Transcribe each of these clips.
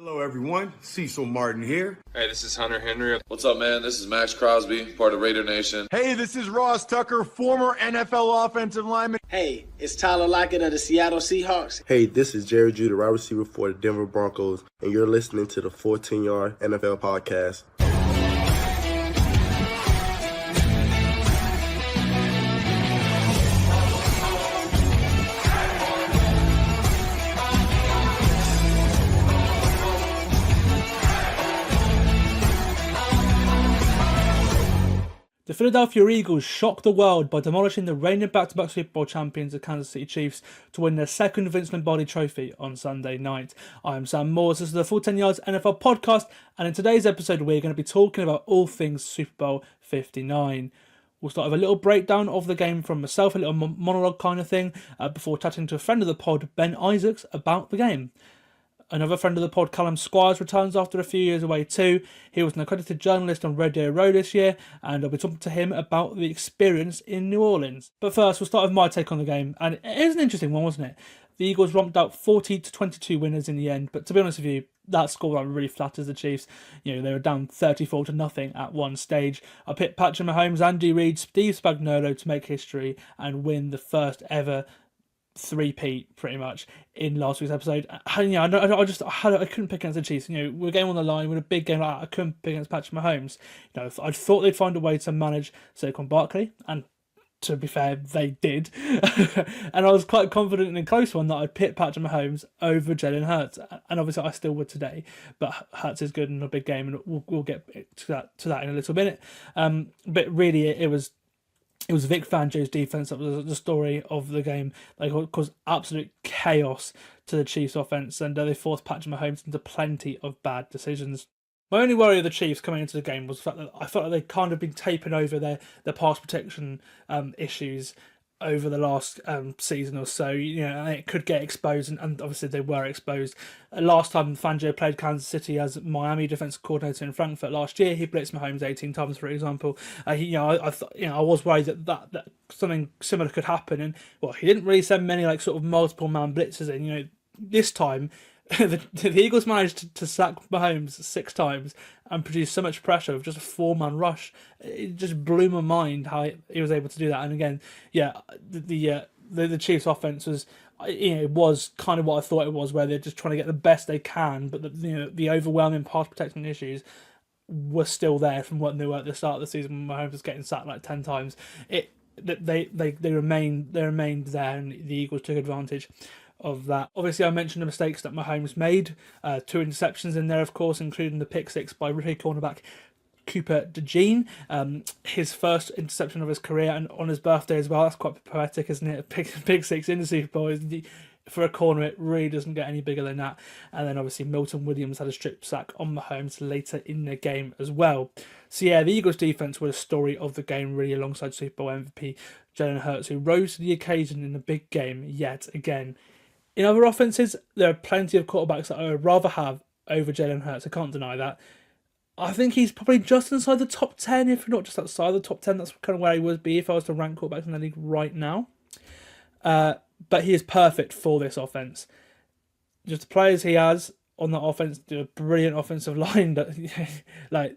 Hello everyone, Cecil Martin here. Hey, this is Hunter Henry. What's up, man? This is Max Crosby, part of Raider Nation. Hey, this is Ross Tucker, former NFL offensive lineman. Hey, it's Tyler Lockett of the Seattle Seahawks. Hey, this is Jerry Judy, wide receiver for the Denver Broncos, and you're listening to the 14-Yard NFL Podcast. The Philadelphia Eagles shocked the world by demolishing the reigning back-to-back Super Bowl champions, the Kansas City Chiefs, to win their second Vince Lombardi trophy on Sunday night. I am Sam Moores, this is the Full 10 Yards NFL podcast, and in today's episode we're going to be talking about all things Super Bowl 59. We'll start with a little breakdown of the game from myself, a little monologue kind of thing, before chatting to a friend of the pod, Ben Isaacs, about the game. Another friend of the pod, Callum Squires, returns after a few years away too. He was an accredited journalist on Radio Row this year, and I'll be talking to him about the experience in New Orleans. But first, we'll start with my take on the game, and it is an interesting one, wasn't it? The Eagles romped out 40-22 winners in the end, but to be honest with you, that score really flatters the Chiefs. You know, they were down 34-0 at one stage. I picked Patrick Mahomes, Andy Reid, Steve Spagnuolo to make history and win the first ever three-peat pretty much in last week's episode. And, yeah, I couldn't pick against the Chiefs. You know, we're game on the line with a big game like that. I couldn't pick against Patrick Mahomes. You know, I thought they'd find a way to manage Saquon Barkley, and to be fair, they did. And I was quite confident in a close one that I'd pick Patrick Mahomes over Jalen Hurts, and obviously I still would today. But Hurts is good in a big game, and we'll get to that in a little minute. But really, it was Vic Fangio's defense that was the story of the game. They caused absolute chaos to the Chiefs' offense, and they forced Patrick Mahomes into plenty of bad decisions. My only worry of the Chiefs coming into the game was the fact that I felt like they'd kind of been taping over their pass protection issues over the last season or so. You know, and it could get exposed, and obviously they were exposed. Last time Fangio played Kansas City as Miami defensive coordinator in Frankfurt last year, he blitzed Mahomes 18 times, for example. I was worried that something similar could happen, and well, he didn't really send many sort of multiple man blitzes in. You know, this time the Eagles managed to sack Mahomes 6 times and produce so much pressure with just a 4-man rush. It just blew my mind how he was able to do that. And again, yeah, the Chiefs' offense was, it was kind of what I thought it was, where they're just trying to get the best they can, but the overwhelming pass protection issues were still there from what they were at the start of the season when Mahomes was getting sacked 10 times. They remained there, and the Eagles took advantage of that. Obviously, I mentioned the mistakes that Mahomes made. 2 interceptions in there, of course, including the pick 6 by rookie cornerback Cooper DeJean. His first interception of his career, and on his birthday as well. That's quite poetic, isn't it? Pick 6 in the Super Bowl. For a corner, it really doesn't get any bigger than that. And then obviously Milton Williams had a strip sack on Mahomes later in the game as well. So yeah, the Eagles defense was a story of the game, really, alongside Super Bowl MVP Jalen Hurts, who rose to the occasion in the big game yet again. In other offenses, there are plenty of quarterbacks that I would rather have over Jalen Hurts. I can't deny that. I think he's probably just inside the top 10, if not just outside the top 10. That's kind of where he would be if I was to rank quarterbacks in the league right now. But he is perfect for this offense. Just the players he has on that offense do a brilliant offensive line. That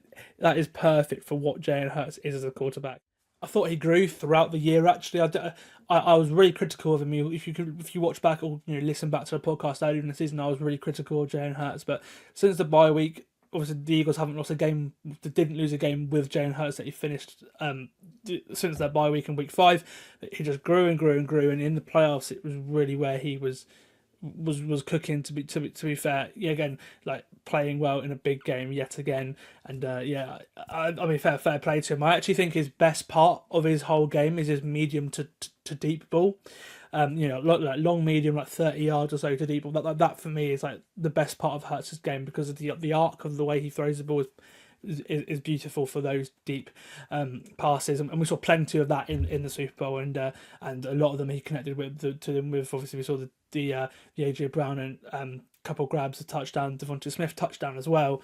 is perfect for what Jalen Hurts is as a quarterback. I thought he grew throughout the year. Actually, I was really critical of him. If you watch back or listen back to the podcast earlier in the season, I was really critical of Jalen Hurts. But since the bye week, obviously the Eagles haven't lost a game. They didn't lose a game with Jalen Hurts that he finished since that bye week in week 5. He just grew and grew and grew, and in the playoffs, it was really where he was cooking. To be fair, yeah, again, playing well in a big game yet again, and I mean fair play to him. I actually think his best part of his whole game is his medium to deep ball. Long medium, 30 yards or so to deep ball. That for me is the best part of Hurts' game, because of the arc of the way he throws the ball is beautiful for those deep passes, and we saw plenty of that in the Super Bowl, and a lot of them he connected to them with. Obviously, we saw the AJ Brown and couple grabs, a touchdown, Devontae Smith touchdown as well,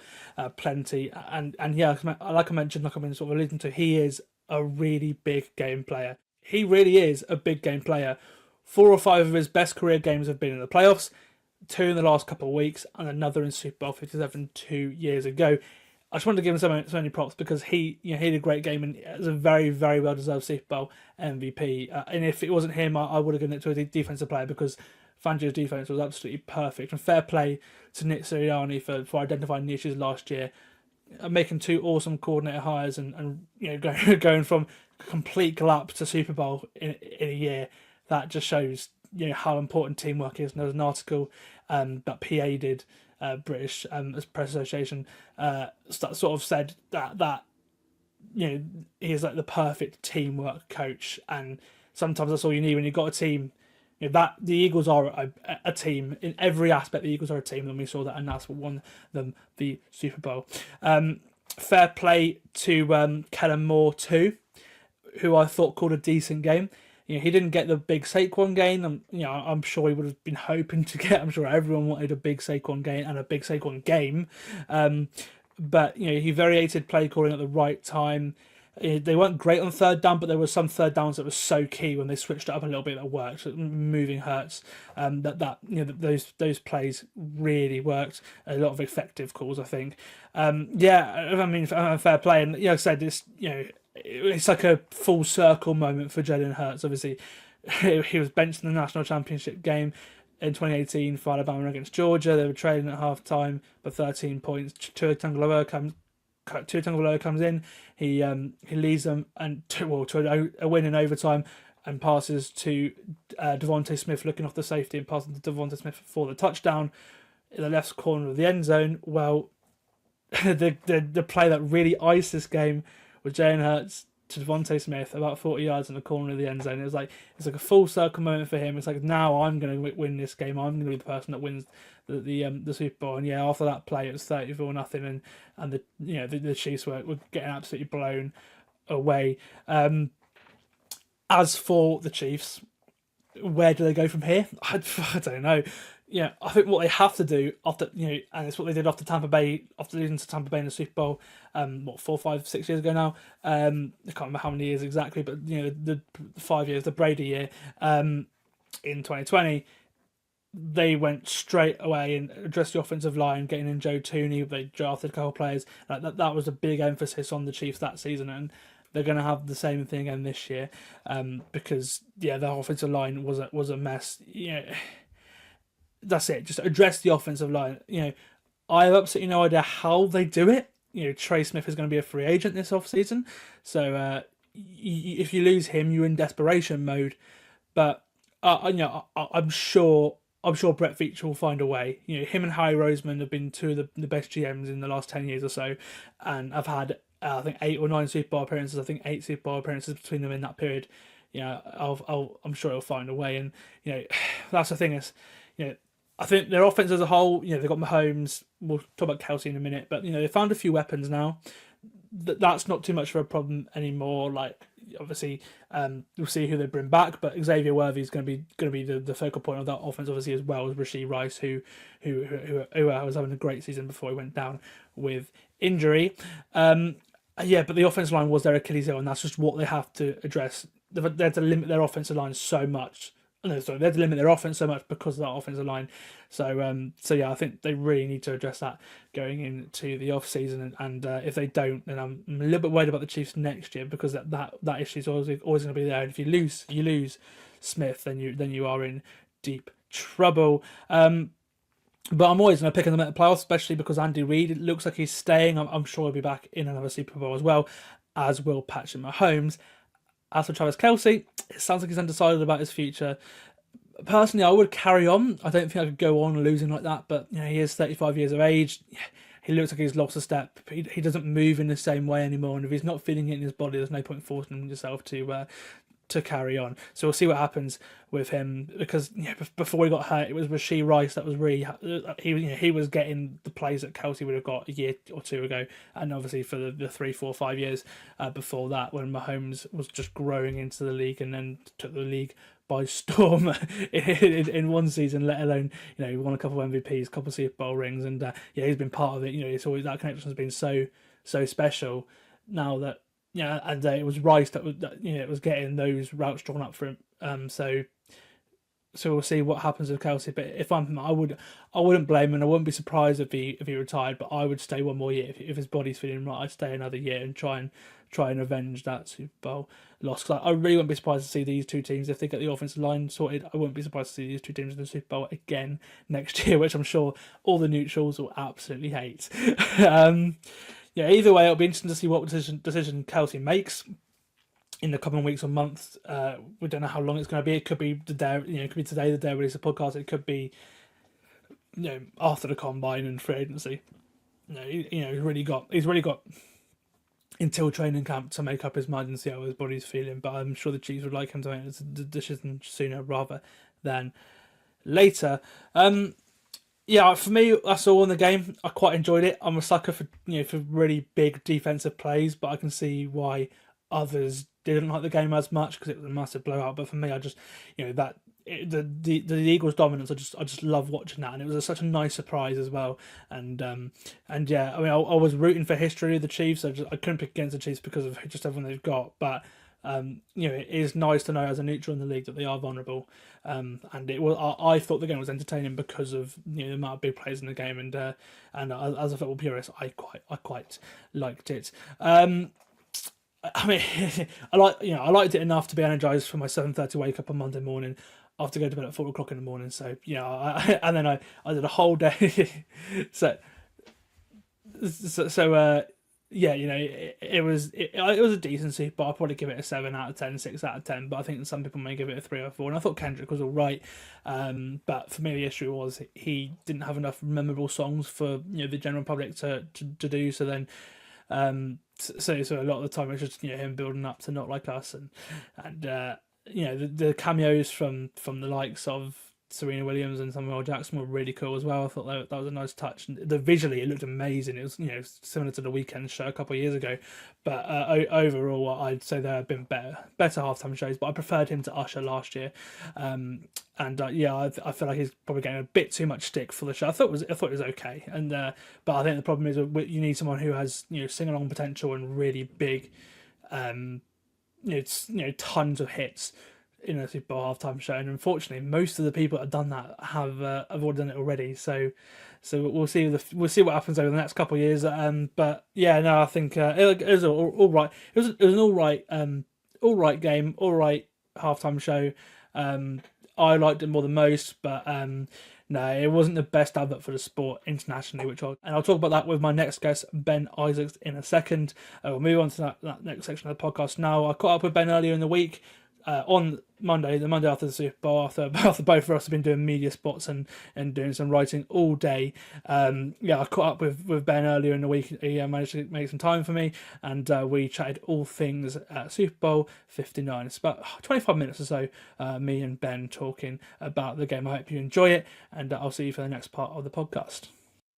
plenty, and yeah, like I mentioned, like I've been sort of alluding to, he is a really big game player. He really is a big game player. 4 or 5 of his best career games have been in the playoffs. 2 in the last couple of weeks, and another in Super Bowl 57 2 years ago. I just wanted to give him so many props because he had a great game and it was a very, very well deserved Super Bowl MVP. And if it wasn't him, I would have given it to a defensive player because Fangio's defense was absolutely perfect. And fair play to Nick Sirianni for identifying the issues last year, making 2 awesome coordinator hires, and going from complete collapse to Super Bowl in a year. That just shows how important teamwork is. And there was an article that PA did, British Press Association, that sort of said that he is like the perfect teamwork coach, and sometimes that's all you need when you've got a team. That the Eagles are a team in every aspect. The Eagles are a team, and we saw that, and that's what won them the Super Bowl. Fair play to Kellen Moore too, who I thought called a decent game. He didn't get the big Saquon game. I'm sure he would have been hoping to get. I'm sure everyone wanted a big Saquon game and a big Saquon game. But he variated play calling at the right time. They weren't great on third down, but there were some third downs that were so key when they switched it up a little bit that worked. Moving Hurts, those plays really worked. A lot of effective calls, I think. Fair play, and like I said, it's like a full circle moment for Jalen Hurts. Obviously, he was benched in the national championship game in 2018 for Alabama against Georgia. They were trailing at half time by 13 points. Tua Tagovailoa comes in. He leads them to a win in overtime and passes to Devontae Smith looking off the safety and passing to Devontae Smith for the touchdown in the left corner of the end zone. Well, the play that really iced this game was Jalen Hurts to Devontae Smith about 40 yards in the corner of the end zone. It's like a full circle moment for him. It's like, now I'm going to win this game. I'm going to be the person that wins the Super Bowl. And after that play, it was 34-0, and the Chiefs were getting absolutely blown away. As for the Chiefs, where do they go from here? I don't know. I think what they have to do after, and it's what they did after losing to Tampa Bay in the Super Bowl, 4, 5, 6 years ago now. I can't remember how many years exactly, but the 5 years, the Brady year, in 2020, they went straight away and addressed the offensive line, getting in Joe Tooney. They drafted a couple of players. That was a big emphasis on the Chiefs that season, and they're going to have the same thing again this year, because their offensive line was a mess. That's it. Just address the offensive line. I have absolutely no idea how they do it. Trey Smith is going to be a free agent this offseason, so if you lose him, you're in desperation mode. But I'm sure Brett Veach will find a way. Him and Harry Roseman have been 2 of the best GMs in the last 10 years or so, and I've had I think 8 or 9 Super Bowl appearances. I think 8 Super Bowl appearances between them in that period. I'm sure he'll find a way, and that's the thing is, I think their offense as a whole, they've got Mahomes. We'll talk about Kelsey in a minute, but they found a few weapons now. That's not too much of a problem anymore. Like, obviously, we'll see who they bring back, but Xavier Worthy is going to be the focal point of that offense, obviously, as well as Rashee Rice, who was having a great season before he went down with injury. But the offensive line was their Achilles heel, and that's just what they have to address. They had to limit their offensive line so much. They had to limit their offense so much because of that offensive line. So I think they really need to address that going into the off season. And if they don't, then I'm a little bit worried about the Chiefs next year, because that issue is always going to be there. And if you lose Smith, then you are in deep trouble. But I'm always going to pick on them at the playoffs, especially because Andy Reid, it looks like he's staying. I'm sure he'll be back in another Super Bowl as well, as will Patrick Mahomes. As for Travis Kelce, it sounds like he's undecided about his future. Personally, I would carry on. I don't think I could go on losing like that, but he is 35 years of age. He looks like he's lost a step. He doesn't move in the same way anymore, and if he's not feeling it in his body, there's no point forcing himself to carry on. So we'll see what happens with him, because before he got hurt, it was Rashee Rice that was really he was getting the plays that Kelsey would have got a year or two ago, and obviously for the 3, 4, 5 years before that, when Mahomes was just growing into the league and then took the league by storm in one season, let alone he won a couple of MVPs, a couple of Super Bowl rings, and he's been part of it. It's always, that connection has been so special. Now that and it was Rice that was getting those routes drawn up for him. So So we'll see what happens with Kelsey. But if I'm him, I wouldn't blame him, and I wouldn't be surprised if he retired. But I would stay one more year if his body's feeling right. I'd stay another year and try and avenge that Super Bowl loss. Cause I really wouldn't be surprised to see these two teams, if they get the offensive line sorted, I wouldn't be surprised to see these two teams in the Super Bowl again next year, which I'm sure all the neutrals will absolutely hate. Yeah, either way, it'll be interesting to see what decision Kelsey makes in the coming weeks or months. We don't know how long it's going to be. It could be the day, it could be today, the day I release the podcast. It could be, after the combine and free agency. He's really got until training camp to make up his mind and see how his body's feeling. But I'm sure the Chiefs would like him to make the decision sooner rather than later. Yeah, for me, that's all in the game. I quite enjoyed it. I'm a sucker for for really big defensive plays, but I can see why others didn't like the game as much because it was a massive blowout. But for me, I just the Eagles' dominance. I just love watching that, and it was such a nice surprise as well. And yeah, I mean, I was rooting for history of the Chiefs. I couldn't pick against the Chiefs because of just everyone they've got, but. It is nice to know as a neutral in the league that they are vulnerable, and it was. I thought the game was entertaining because of the amount of big plays in the game, and as a football purist, I quite liked it. I mean, I liked it enough to be energized for my 7:30 wake up on Monday morning. I have to go to bed at 4:00 in the morning, so and then I did a whole day. so yeah, it was a decent Super Bowl. I'll probably give it a 7 out of 10, 6 out of 10. But I think some people may give it a 3 or 4. And I thought Kendrick was all right. But for me, the issue was he didn't have enough memorable songs for the general public to do. So then, so a lot of the time it's just him building up to Not Like Us and the cameos from the likes of Serena Williams and Samuel L. Jackson were really cool as well. I thought that was a nice touch. And visually, it looked amazing. It was similar to the Weeknd show a couple of years ago. But overall, I'd say there have been better halftime shows. But I preferred him to Usher last year. I feel like he's probably getting a bit too much stick for the show. I thought it was okay. And but I think the problem is you need someone who has sing along potential and really big, tons of hits in a Super Bowl halftime show, and unfortunately, most of the people that have done that have already done it already. So we'll see what happens over the next couple of years. But yeah, no, I think it was all right. It was an all right game, all right halftime show. I liked it more than most, but no, it wasn't the best advert for the sport internationally. I'll talk about that with my next guest, Ben Isaacs, in a second. We'll move on to that next section of the podcast now. I caught up with Ben earlier in the week. On Monday, the Monday after the Super Bowl, after both of us have been doing media spots and doing some writing all day. I caught up with Ben earlier in the week. He managed to make some time for me, and we chatted all things Super Bowl 59. It's about 25 minutes or so, me and Ben talking about the game. I hope you enjoy it, and I'll see you for the next part of the podcast.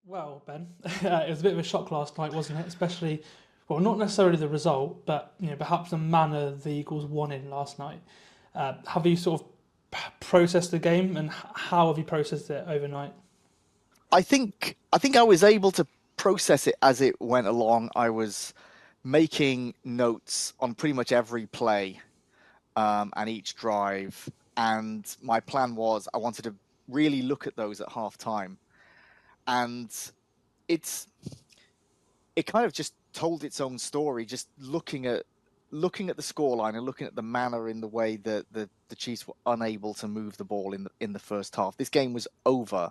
Well, Ben, it was a bit of a shock last night, wasn't it? Especially... Well, not necessarily the result, but perhaps the manner the Eagles won in last night. Have you sort of processed the game, and how have you processed it overnight? I think I was able to process it as it went along. I was making notes on pretty much every play and each drive, and my plan was I wanted to really look at those at halftime, and it kind of just told its own story, just looking at the scoreline and looking at the manner in the way that the Chiefs were unable to move the ball in the first half. This game was over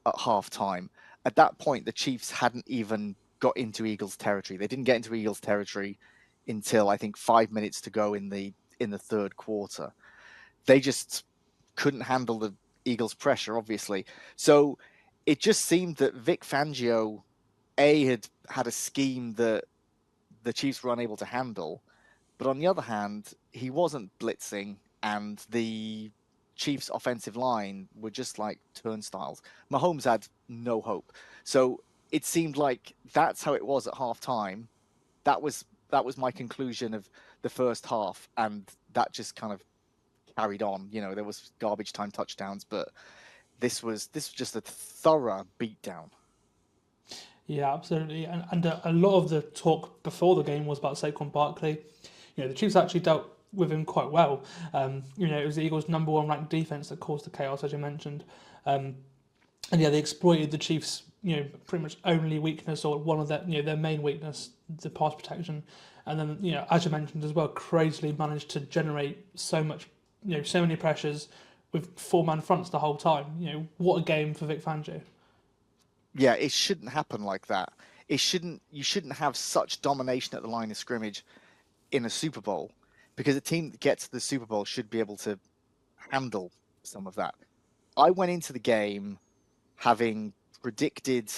at halftime. At that point, the Chiefs hadn't even got into Eagles territory. They didn't get into Eagles territory until I think 5 minutes to go in the third quarter. They just couldn't handle the Eagles' pressure, obviously. So it just seemed that Vic Fangio had a scheme that the Chiefs were unable to handle, but on the other hand, he wasn't blitzing, and the Chiefs' offensive line were just like turnstiles. Mahomes had no hope. So it seemed like that's how it was at halftime. That was my conclusion of the first half, and that just kind of carried on. There was garbage time touchdowns, but this was just a thorough beatdown. Yeah, absolutely. And a lot of the talk before the game was about Saquon Barkley. The Chiefs actually dealt with him quite well. It was the Eagles' number one ranked defense that caused the chaos, as you mentioned. And yeah, they exploited the Chiefs, pretty much only weakness, or one of their main weakness, the pass protection. And then, as you mentioned as well, crazily managed to generate so much, so many pressures with four-man fronts the whole time. What a game for Vic Fangio. Yeah, it shouldn't happen like that. You shouldn't have such domination at the line of scrimmage in a Super Bowl, because a team that gets to the Super Bowl should be able to handle some of that. I went into the game having predicted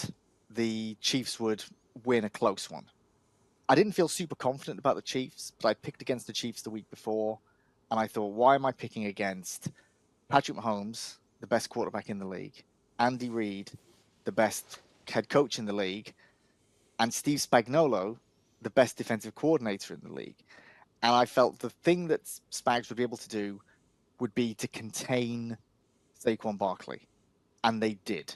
the Chiefs would win a close one. I didn't feel super confident about the Chiefs, but I picked against the Chiefs the week before, and I thought, why am I picking against Patrick Mahomes, the best quarterback in the league, Andy Reid, the best head coach in the league, and Steve Spagnuolo, the best defensive coordinator in the league? And I felt the thing that Spags would be able to do would be to contain Saquon Barkley. And they did.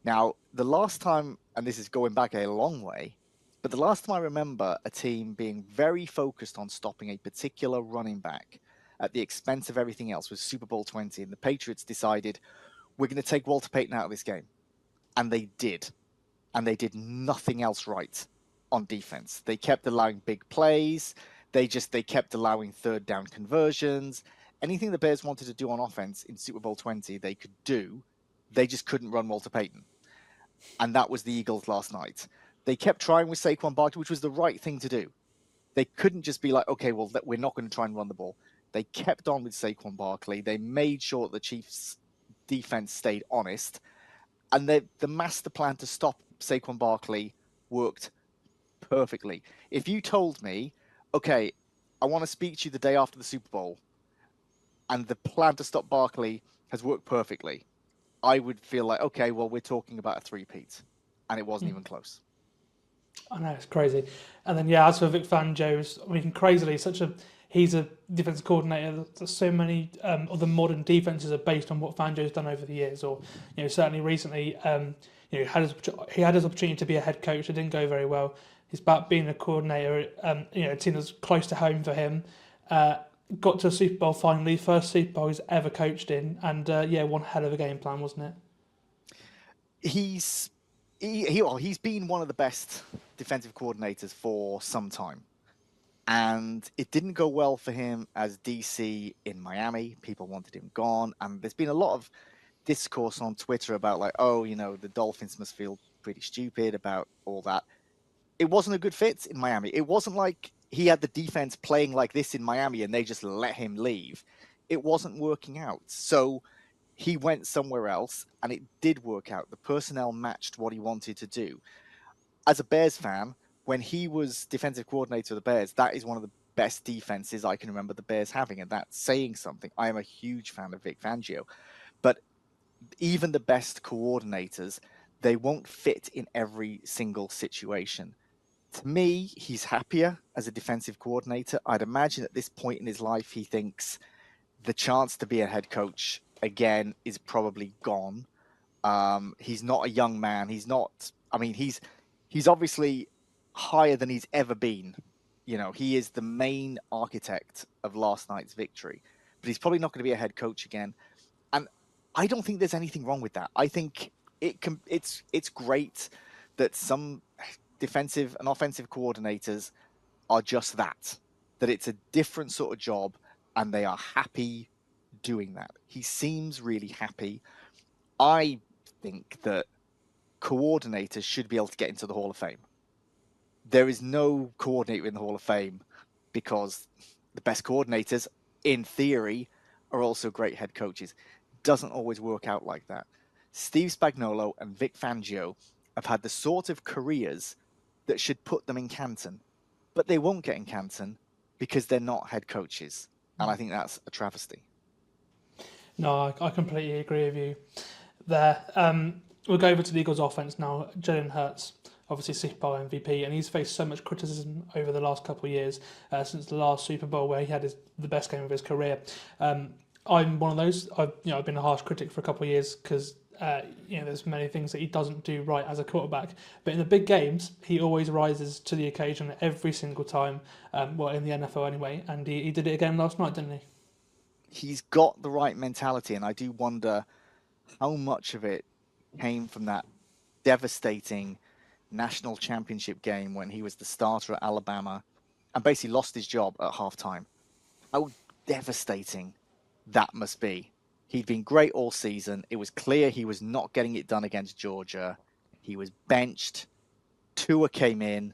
Now, the last time, and this is going back a long way, but the last time I remember a team being very focused on stopping a particular running back at the expense of everything else was Super Bowl 20. And the Patriots decided, we're going to take Walter Payton out of this game. And they did. And they did nothing else right on defense. They kept allowing big plays. They kept allowing third down conversions. Anything the Bears wanted to do on offense in Super Bowl 20, they could do. They just couldn't run Walter Payton. And that was the Eagles last night. They kept trying with Saquon Barkley, which was the right thing to do. They couldn't just be like, okay, well, we're not going to try and run the ball. They kept on with Saquon Barkley. They made sure the Chiefs' defense stayed honest. And the master plan to stop Saquon Barkley worked perfectly. If you told me, okay, I want to speak to you the day after the Super Bowl, and the plan to stop Barkley has worked perfectly, I would feel like, okay, well, we're talking about a three-peat, and it wasn't even close. I know, it's crazy. And then, as for Vic Fangio, crazily, he's a defensive coordinator. So many of the modern defenses are based on what Fangio's done over the years, or certainly recently. He had his opportunity to be a head coach. It didn't go very well. He's back being a coordinator. A team that's close to home for him. Got to a Super Bowl finally, first Super Bowl he's ever coached in, and one hell of a game plan, wasn't it? He's been one of the best defensive coordinators for some time. And it didn't go well for him as DC in Miami. People wanted him gone. And there's been a lot of discourse on Twitter about the Dolphins must feel pretty stupid about all that. It wasn't a good fit in Miami. It wasn't like he had the defense playing like this in Miami and they just let him leave. It wasn't working out. So he went somewhere else and it did work out. The personnel matched what he wanted to do. As a Bears fan, when he was defensive coordinator of the Bears, that is one of the best defenses I can remember the Bears having, and that's saying something. I am a huge fan of Vic Fangio, but even the best coordinators, they won't fit in every single situation. To me, he's happier as a defensive coordinator. I'd imagine at this point in his life, he thinks the chance to be a head coach again is probably gone. He's not a young man. He's obviously higher than he's ever been. He is the main architect of last night's victory, but he's probably not going to be a head coach again. And I don't think there's anything wrong with that. I think it's great that some defensive and offensive coordinators are just that it's a different sort of job and they are happy doing that. He seems really happy. I think that coordinators should be able to get into the Hall of Fame. There is no coordinator in the Hall of Fame because the best coordinators, in theory, are also great head coaches. Doesn't always work out like that. Steve Spagnuolo and Vic Fangio have had the sort of careers that should put them in Canton, but they won't get in Canton because they're not head coaches. And I think that's a travesty. No, I completely agree with you there. We'll go over to the Eagles offense now. Jalen Hurts, obviously Super Bowl MVP, and he's faced so much criticism over the last couple of years, since the last Super Bowl where he had the best game of his career. I'm one of those. I've been a harsh critic for a couple of years because there's many things that he doesn't do right as a quarterback. But in the big games, he always rises to the occasion every single time. Well, in the NFL anyway, and he did it again last night, didn't he? He's got the right mentality, and I do wonder how much of it came from that devastating national championship game when he was the starter at Alabama and basically lost his job at halftime. How devastating that must be. He'd been great all season. It was clear he was not getting it done against Georgia. He was benched. Tua came in.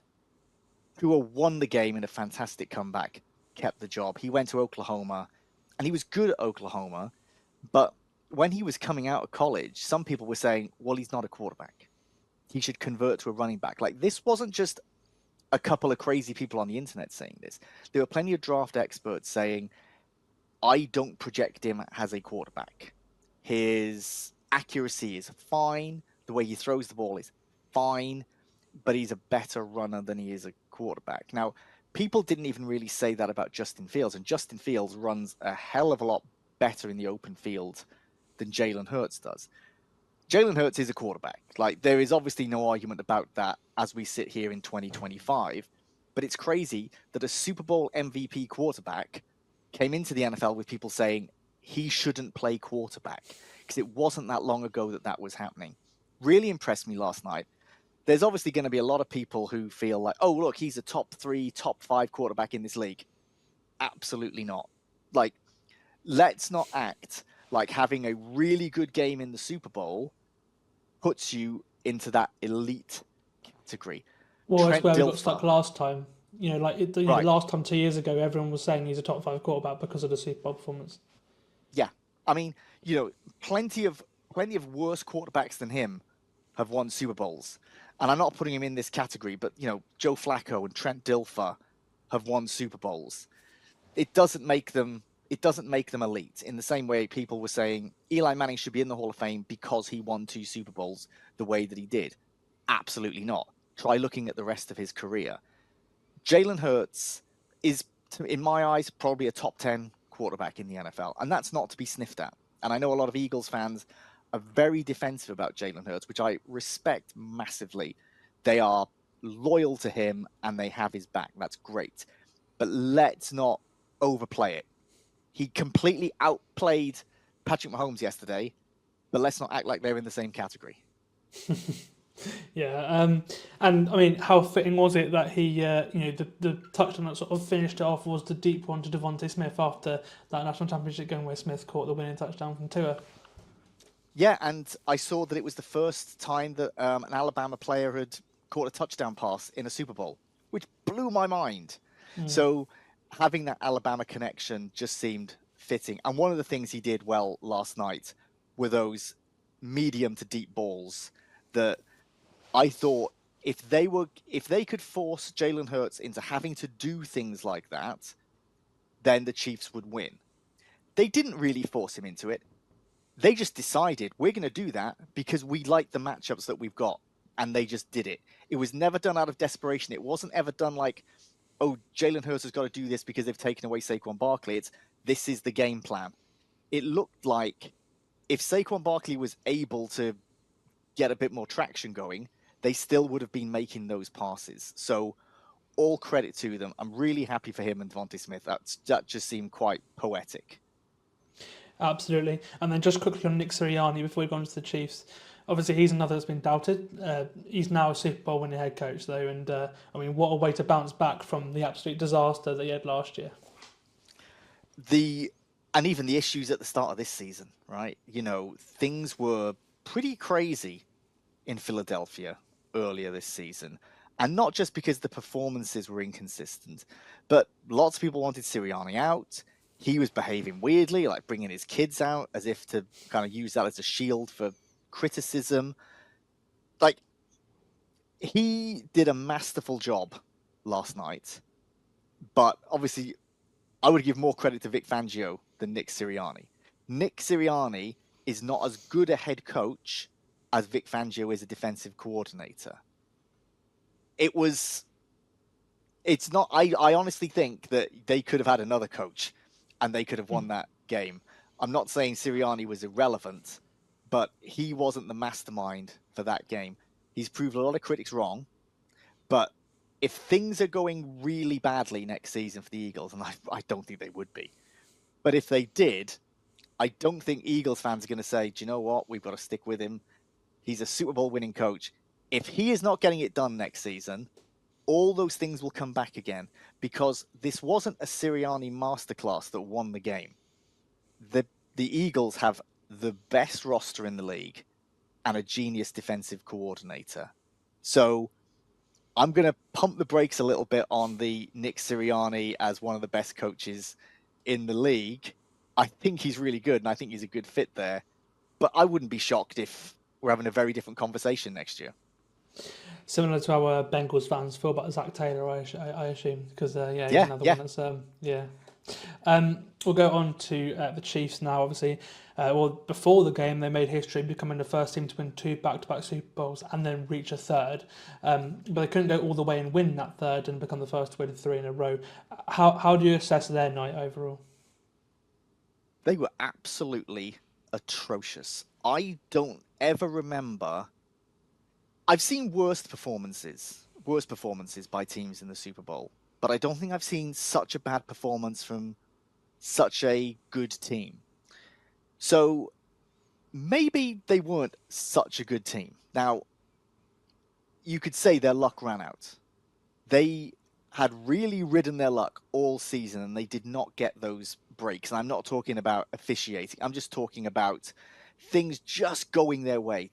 Tua won the game in a fantastic comeback, kept the job. He went to Oklahoma, and he was good at Oklahoma, but when he was coming out of college, some people were saying, well, he's not a quarterback. He should convert to a running back. Like, this wasn't just a couple of crazy people on the internet saying this. There were plenty of draft experts saying, I don't project him as a quarterback. His accuracy is fine. The way he throws the ball is fine, but he's a better runner than he is a quarterback. Now, people didn't even really say that about Justin Fields, and Justin Fields runs a hell of a lot better in the open field than Jalen Hurts does. Jalen Hurts is a quarterback. Like, there is obviously no argument about that as we sit here in 2025, but it's crazy that a Super Bowl MVP quarterback came into the NFL with people saying he shouldn't play quarterback, because it wasn't that long ago that was happening. Really impressed me last night. There's obviously going to be a lot of people who feel like, oh, look, he's a top 3, top 5 quarterback in this league. Absolutely not. Like, let's not act like having a really good game in the Super Bowl puts you into that elite category. Well, that's Trent where we got Dilfer. stuck last time. Right. Last time 2 years ago, everyone was saying he's a top 5 quarterback because of the Super Bowl performance. Yeah. I mean, plenty of worse quarterbacks than him have won Super Bowls. And I'm not putting him in this category, but, Joe Flacco and Trent Dilfer have won Super Bowls. It doesn't make them elite. In the same way people were saying Eli Manning should be in the Hall of Fame because he won 2 Super Bowls the way that he did. Absolutely not. Try looking at the rest of his career. Jalen Hurts is, in my eyes, probably a top 10 quarterback in the NFL, and that's not to be sniffed at. And I know a lot of Eagles fans are very defensive about Jalen Hurts, which I respect massively. They are loyal to him and they have his back. That's great. But let's not overplay it. He completely outplayed Patrick Mahomes yesterday, but let's not act like they're in the same category. Yeah, and I mean, how fitting was it that he, the touchdown that sort of finished it off was the deep one to Devontae Smith after that national championship game where Smith caught the winning touchdown from Tua. Yeah, and I saw that it was the first time that an Alabama player had caught a touchdown pass in a Super Bowl, which blew my mind. So having that Alabama connection just seemed fitting. And one of the things he did well last night were those medium to deep balls that I thought if they could force Jalen Hurts into having to do things like that, then the Chiefs would win. They didn't really force him into it. They just decided we're going to do that because we like the matchups that we've got, and they just did it. It was never done out of desperation. It wasn't ever done like, oh, Jalen Hurts has got to do this because they've taken away Saquon Barkley. This is the game plan. It looked like if Saquon Barkley was able to get a bit more traction going, they still would have been making those passes. So all credit to them. I'm really happy for him and Devontae Smith. That just seemed quite poetic. Absolutely. And then just quickly on Nick Sirianni before we go on to the Chiefs. Obviously, he's another that's been doubted. He's now a Super Bowl winning head coach, though. And, what a way to bounce back from the absolute disaster that he had last year. And even the issues at the start of this season, right? Things were pretty crazy in Philadelphia earlier this season. And not just because the performances were inconsistent, but lots of people wanted Sirianni out. He was behaving weirdly, like bringing his kids out as if to kind of use that as a shield for criticism. Like, he did a masterful job last night, but obviously I would give more credit to Vic Fangio than Nick Sirianni. Nick Sirianni is not as good a head coach as Vic Fangio is a defensive coordinator. It's not, I honestly think that they could have had another coach and they could have won that game. I'm not saying Sirianni was irrelevant, but he wasn't the mastermind for that game. He's proved a lot of critics wrong, but if things are going really badly next season for the Eagles, and I don't think they would be, but if they did, I don't think Eagles fans are going to say, do you know what? We've got to stick with him. He's a Super Bowl winning coach. If he is not getting it done next season, all those things will come back again, because this wasn't a Sirianni masterclass that won the game. The Eagles have the best roster in the league and a genius defensive coordinator. So I'm going to pump the brakes a little bit on the Nick Sirianni as one of the best coaches in the league. I think he's really good, and I think he's a good fit there. But I wouldn't be shocked if we're having a very different conversation next year. Similar to our Bengals fans feel about Zach Taylor, I assume, because he's another one that's We'll go on to the Chiefs now. Obviously, before the game, they made history, becoming the first team to win 2 back-to-back Super Bowls and then reach a third. But they couldn't go all the way and win that third and become the first to win 3 in a row. How do you assess their night overall? They were absolutely atrocious. I don't ever remember. I've seen worse performances by teams in the Super Bowl, but I don't think I've seen such a bad performance from such a good team. So maybe they weren't such a good team. Now, you could say their luck ran out. They had really ridden their luck all season, and they did not get those breaks. And I'm not talking about officiating. I'm just talking about things just going their way.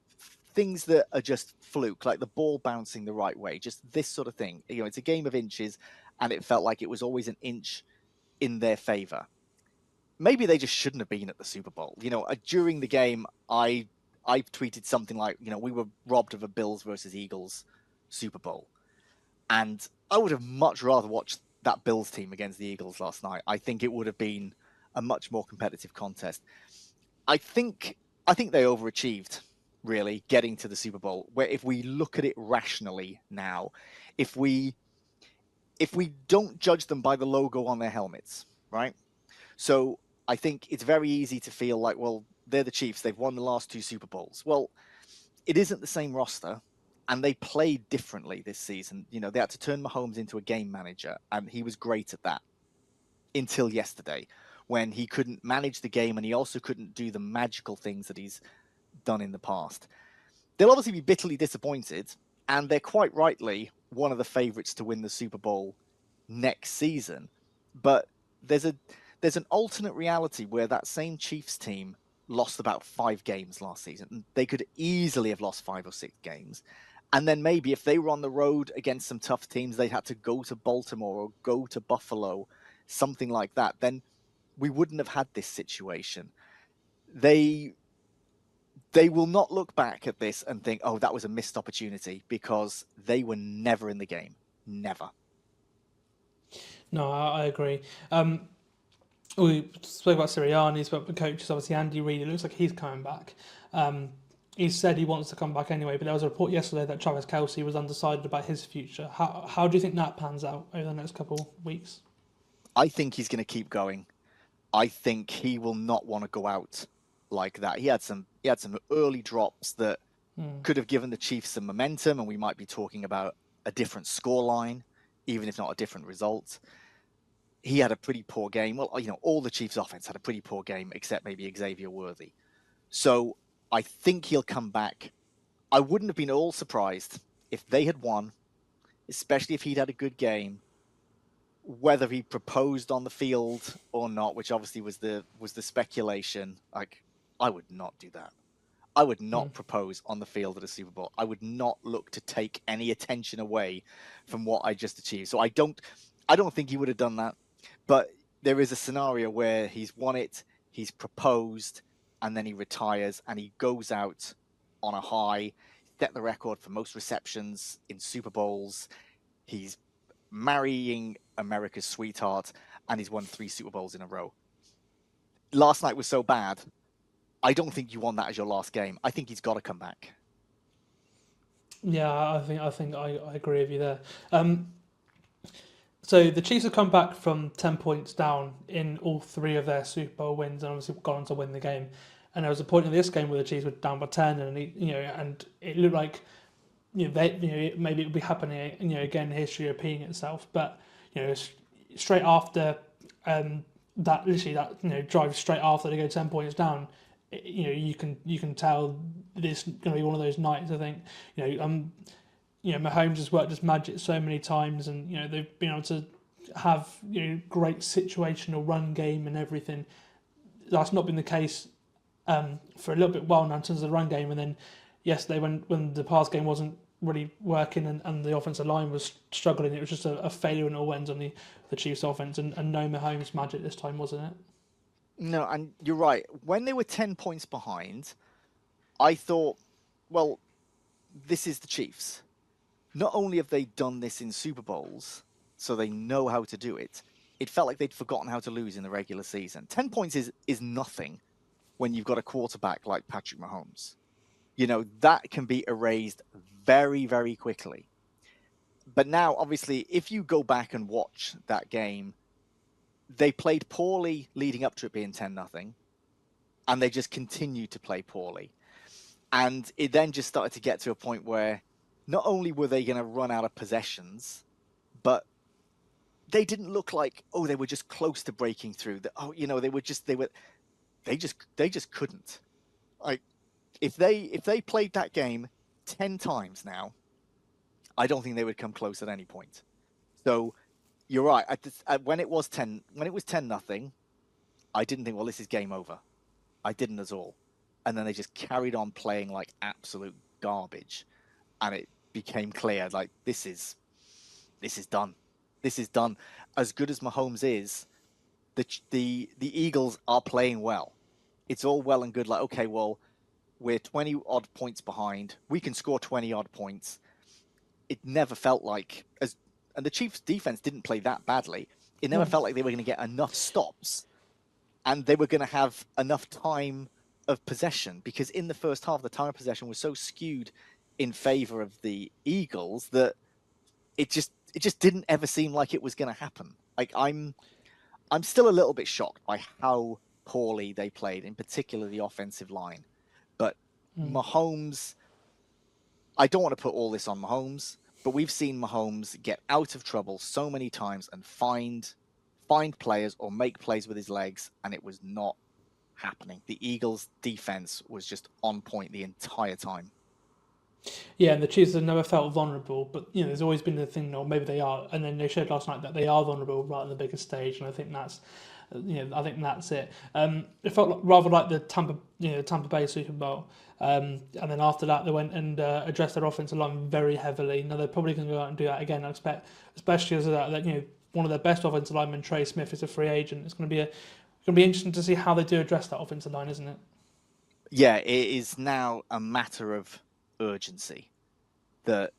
Things that are just fluke, like the ball bouncing the right way, just this sort of thing. You know, it's a game of inches, and it felt like it was always an inch in their favor. Maybe they just shouldn't have been at the Super Bowl. You know, during the game, I tweeted something like, you know, we were robbed of a Bills versus Eagles Super Bowl. And I would have much rather watched that Bills team against the Eagles last night. I think it would have been a much more competitive contest. I think they overachieved, really, getting to the Super Bowl, where if we look at it rationally now, if we don't judge them by the logo on their helmets, right? So I think it's very easy to feel like, well, they're the Chiefs. They've won the last 2 Super Bowls. Well, it isn't the same roster, and they played differently this season. You know, they had to turn Mahomes into a game manager, and he was great at that until yesterday, when he couldn't manage the game, and he also couldn't do the magical things that he's done in the past. They'll obviously be bitterly disappointed, and they're quite rightly one of the favorites to win the Super Bowl next season. But there's an alternate reality where that same Chiefs team lost about 5 games last season. They could easily have lost 5 or 6 games. And then maybe if they were on the road against some tough teams, they had to go to Baltimore or go to Buffalo, something like that, then we wouldn't have had this situation. They will not look back at this and think, oh, that was a missed opportunity, because they were never in the game. Never. No, I agree. We spoke about Sirianni, spoke about the coaches, obviously Andy Reid. It looks like he's coming back. He said he wants to come back anyway, but there was a report yesterday that Travis Kelce was undecided about his future. How do you think that pans out over the next couple of weeks? I think he's going to keep going. I think he will not want to go out like that. He had some early drops that could have given the Chiefs some momentum, and we might be talking about a different scoreline, even if not a different result. He had a pretty poor game. Well, you know, all the Chiefs' offense had a pretty poor game, except maybe Xavier Worthy. So I think he'll come back. I wouldn't have been all surprised if they had won, especially if he'd had a good game. Whether he proposed on the field or not, which obviously was the speculation. Like, I would not do that. I would not propose on the field at a Super Bowl. I would not look to take any attention away from what I just achieved. So I don't think he would have done that. But there is a scenario where he's won it, he's proposed, and then he retires and he goes out on a high, set the record for most receptions in Super Bowls. He's marrying America's sweetheart, and he's won 3 Super Bowls in a row. Last night was so bad. I don't think you want that as your last game. I think he's got to come back. Yeah, I think I agree with you there. So the Chiefs have come back from 10 points down in all 3 of their Super Bowl wins, and obviously gone on to win the game. And there was a point in this game where the Chiefs were down by 10, and it looked like maybe it would be happening again, history repeating itself. But straight after that drive straight after they go 10 points down, you can tell this going to be one of those nights. I think Mahomes has worked his magic so many times, and they've been able to have great situational run game and everything. That's not been the case for a little bit while now in terms of the run game. And then yesterday, when the pass game wasn't really working and the offensive line was struggling, it was just a failure in all ends on the Chiefs' offense, and no Mahomes magic this time, wasn't it? No, and you're right. When they were 10 points behind, I thought, well, this is the Chiefs. Not only have they done this in Super Bowls, so they know how to do it, it felt like they'd forgotten how to lose in the regular season. 10 points is nothing when you've got a quarterback like Patrick Mahomes. That can be erased very, very quickly. But now, obviously, if you go back and watch that game, they played poorly leading up to it being 10-0, and they just continued to play poorly. And it then just started to get to a point where not only were they going to run out of possessions, but they didn't look like, they were just close to breaking through. They just couldn't. Like, if they played that game 10 times now, I don't think they would come close at any point. So you're right. When it was 10-0, I didn't think, well, this is game over. I didn't at all. And then they just carried on playing like absolute garbage, and it became clear, like, this is done. This is done. As good as Mahomes is, the Eagles are playing well. It's all well and good. Like, okay, well, we're 20 odd points behind. We can score 20 odd points. It never felt like, and the Chiefs' defense didn't play that badly. It never felt like they were going to get enough stops, and they were going to have enough time of possession, because in the first half, the time of possession was so skewed in favor of the Eagles that it just didn't ever seem like it was going to happen. Like, I'm still a little bit shocked by how poorly they played, in particular the offensive line. But Mahomes, I don't want to put all this on Mahomes, but we've seen Mahomes get out of trouble so many times and find players or make plays with his legs, and it was not happening. The Eagles' defense was just on point the entire time. Yeah, and the Chiefs have never felt vulnerable, but there's always been the thing, or maybe they are, and then they showed last night that they are vulnerable right on the biggest stage, and I think that's it. It felt rather like the Tampa Bay Super Bowl, and then after that they went and addressed their offensive line very heavily. Now they're probably going to go out and do that again, I expect, especially as that one of their best offensive linemen, Trey Smith, is a free agent. It's going to be interesting to see how they do address that offensive line, isn't it? Yeah, it is now a matter of urgency that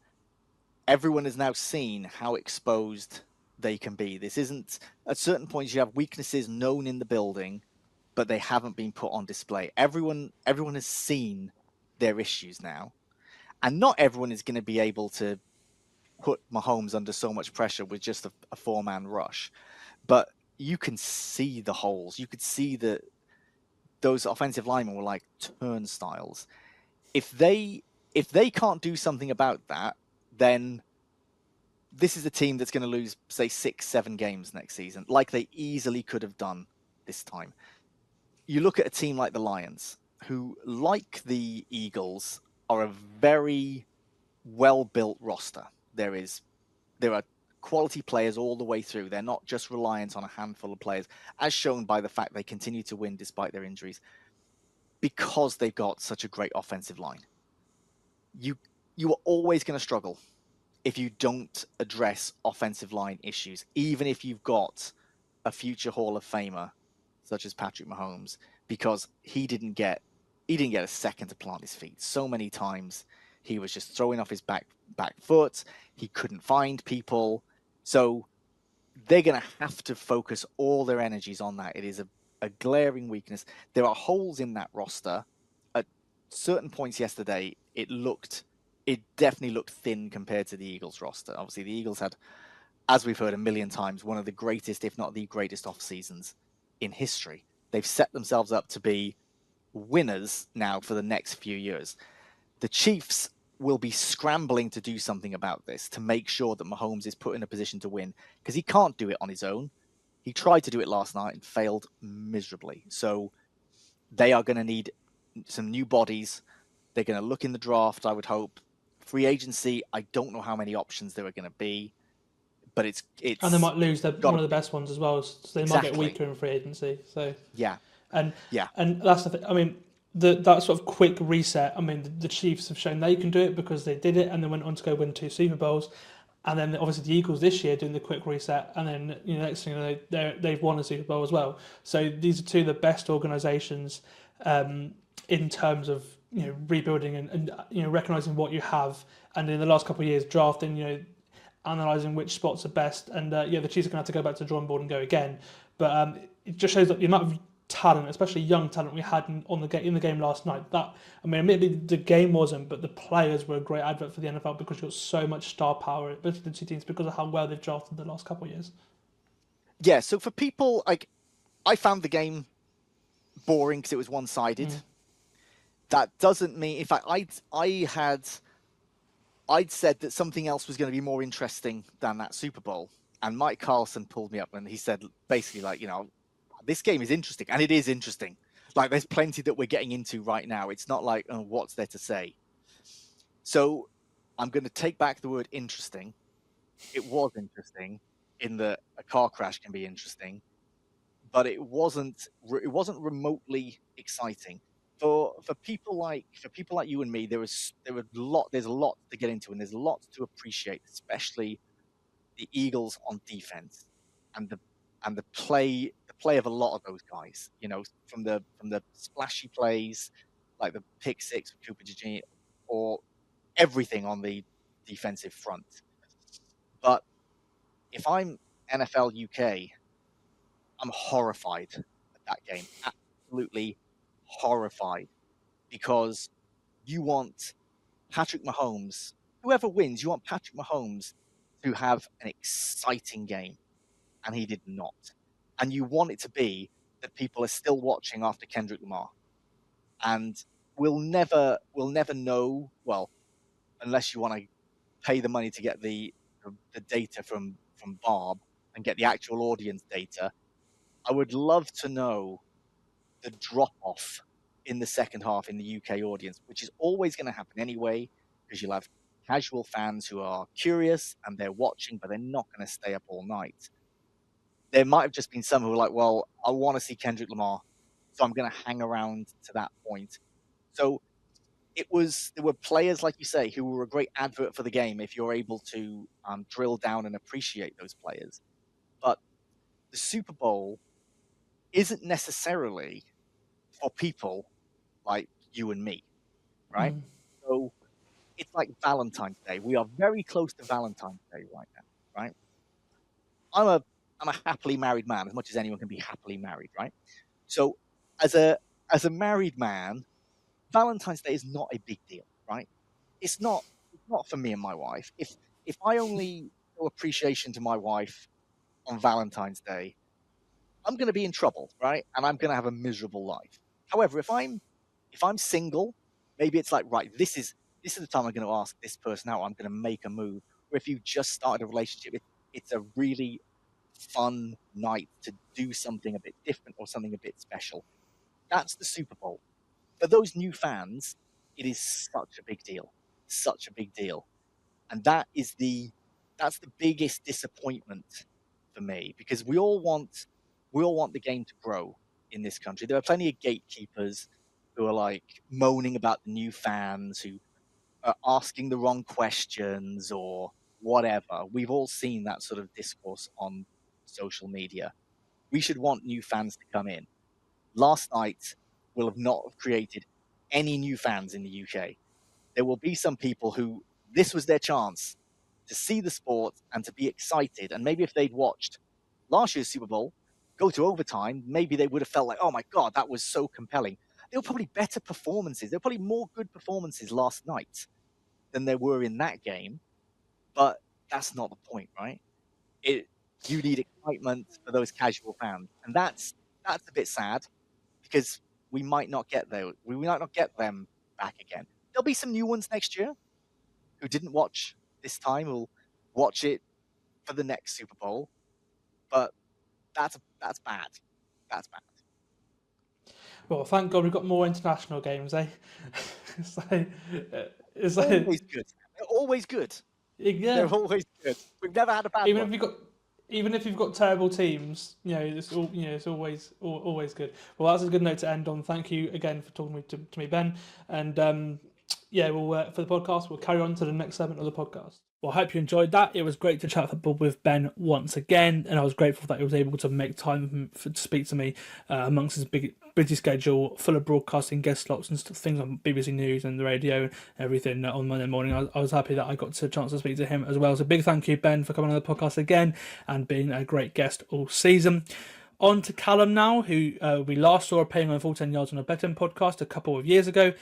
everyone has now seen how exposed they can be. This isn't, at certain points you have weaknesses known in the building, but they haven't been put on display. Everyone has seen their issues now, and not everyone is going to be able to put Mahomes under so much pressure with just a four-man rush, but you can see the holes. You could see that those offensive linemen were like turnstiles. If they can't do something about that, then this is a team that's going to lose, say, 6-7 games next season, like they easily could have done this time. You look at a team like the Lions, who, like the Eagles, are a very well-built roster. There are quality players all the way through. They're not just reliant on a handful of players, as shown by the fact they continue to win despite their injuries, because they've got such a great offensive line. You are always going to struggle if you don't address offensive line issues, even if you've got a future Hall of Famer such as Patrick Mahomes, because he didn't get a second to plant his feet. So many times he was just throwing off his back foot. He couldn't find people. So they're going to have to focus all their energies on that. It is a glaring weakness. There are holes in that roster. At certain points yesterday, it definitely looked thin compared to the Eagles roster. Obviously, the Eagles had, as we've heard a million times, one of the greatest, if not the greatest, off seasons in history. They've set themselves up to be winners now for the next few years. The Chiefs will be scrambling to do something about this to make sure that Mahomes is put in a position to win, because he can't do it on his own. He tried to do it last night and failed miserably. So they are going to need some new bodies. They're going to look in the draft, I would hope. Free agency, I don't know how many options there are going to be, but it's and they might lose one of the best ones as well, so they might get weaker in free agency. So yeah, and yeah, and that's the thing. I mean, that sort of quick reset. I mean, the Chiefs have shown they can do it because they did it, and they went on to go win 2 Super Bowls. And then obviously the Eagles this year doing the quick reset, and then next thing you know, they've won a Super Bowl as well. So these are two of the best organisations in terms of rebuilding and recognising what you have, and in the last couple of years drafting, analysing which spots are best. And the Chiefs are going to have to go back to the drawing board and go again. But it just shows that the amount of talent, especially young talent, we had in the game last night. Admittedly the game wasn't, but the players were a great advert for the NFL because you got so much star power between the two teams because of how well they've drafted the last couple of years. Yeah, so for people, I found the game boring because it was one-sided. That doesn't mean, in fact, I'd said that something else was going to be more interesting than that Super Bowl, and Mike Carlson pulled me up and he said basically this game is interesting, and it is interesting. There's plenty that we're getting into right now. It's not like, oh, what's there to say? So I'm going to take back the word interesting. It was interesting in that a car crash can be interesting, but it wasn't remotely exciting. For people like you and me, there's a lot to get into, and there's a lot to appreciate, especially the Eagles on defense and the play of a lot of those guys. From the splashy plays like the pick six with Cooper DeJean, or everything on the defensive front. But if I'm NFL UK, I'm horrified at that game. Absolutely horrified, because you want Patrick Mahomes, whoever wins, you want Patrick Mahomes to have an exciting game, and he did not. And you want it to be that people are still watching after Kendrick Lamar. And we'll never know, well, unless you want to pay the money to get the data from Barb and get the actual audience data. I would love to know the drop-off in the second half in the UK audience, which is always going to happen anyway, because you'll have casual fans who are curious and they're watching, but they're not going to stay up all night. There might have just been some who are like, well, I want to see Kendrick Lamar, so I'm going to hang around to that point. So there were players, like you say, who were a great advert for the game if you're able to drill down and appreciate those players. But the Super Bowl isn't necessarily for people like you and me, right? So it's like Valentine's Day. We are very close to Valentine's Day right now, right? I'm a happily married man, as much as anyone can be happily married, right? So as a married man, Valentine's Day is not a big deal, right? It's not for me and my wife. If I only show appreciation to my wife on Valentine's Day, I'm going to be in trouble, right? And I'm going to have a miserable life. However, if I'm single, maybe it's like, right, this is the time I'm going to ask this person out. I'm going to make a move. Or if you've just started a relationship, it's a really fun night to do something a bit different or something a bit special. That's the Super Bowl. For those new fans, it is such a big deal. Such a big deal. And that's the biggest disappointment for me, because we all want the game to grow in this country. There are plenty of gatekeepers who are like moaning about the new fans, who are asking the wrong questions or whatever. We've all seen that sort of discourse on social media. We should want new fans to come in. Last night will have not created any new fans in the UK. There will be some people who this was their chance to see the sport and to be excited. And maybe if they'd watched last year's Super Bowl go to overtime, maybe they would have felt like, oh my God, that was so compelling. There were probably better performances. There were probably more good performances last night than there were in that game. But that's not the point, right? You need excitement for those casual fans. And that's a bit sad, because we might not get there. We might not get them back again. There'll be some new ones next year who didn't watch this time will watch it for the next Super Bowl. But that's bad. That's bad. Well, thank God we've got more international games, eh? it's like, Always good. They're always good. Yeah. They're always good. We've never had a bad one. Even if you've got terrible teams, it's always good. Well, that's a good note to end on. Thank you again for talking to me, Ben. And we'll for the podcast, we'll carry on to the next segment of the podcast. Well, I hope you enjoyed that. It was great to chat football with Ben once again, and I was grateful that he was able to make time to speak to me amongst his busy schedule, full of broadcasting guest slots and things on BBC News and the radio and everything on Monday morning. I was happy that I got a chance to speak to him as well. So big thank you, Ben, for coming on the podcast again and being a great guest all season. On to Callum now, who we last saw playing on 14 Yards on a Betting podcast a couple of years ago.